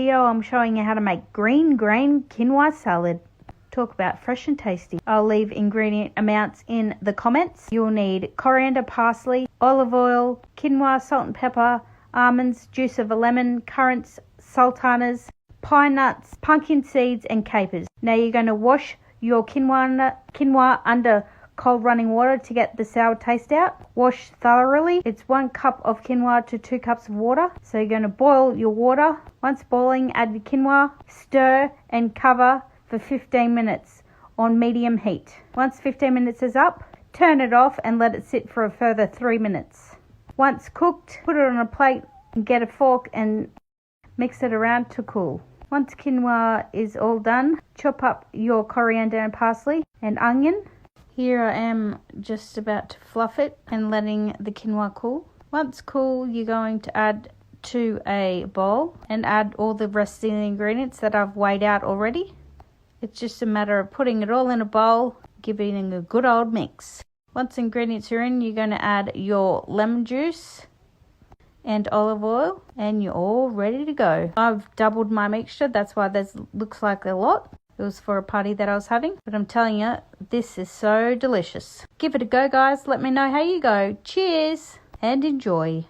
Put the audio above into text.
video I'm showing you how to make green grain quinoa salad. Talk about fresh and tasty. I'll leave ingredient amounts in the comments. You'll need coriander, parsley, olive oil, quinoa, salt and pepper, almonds, juice of a lemon, currants, sultanas, pine nuts, pumpkin seeds and capers. Now you're going to wash your quinoa under cold running water to get the sour taste out. Wash thoroughly. It's 1 cup of quinoa to 2 cups of water. So you're going to boil your water. Once boiling, add the quinoa, stir and cover for 15 minutes on medium heat. Once 15 minutes is up, turn it off and let it sit for a further 3 minutes. Once cooked, put it on a plate and get a fork and mix it around to cool. Once quinoa is all done, chop up your coriander and parsley and onion. Here I am just about to fluff it and letting the quinoa cool. Once cool, you're going to add to a bowl and add all the rest of the ingredients that I've weighed out already. It's just a matter of putting it all in a bowl, giving it a good old mix. Once ingredients are in, you're going to add your lemon juice and olive oil and you're all ready to go. I've doubled my mixture, that's why this looks like a lot. It was for a party that I was having, but I'm telling you, this is so delicious. Give it a go, guys. Let me know how you go. Cheers and enjoy.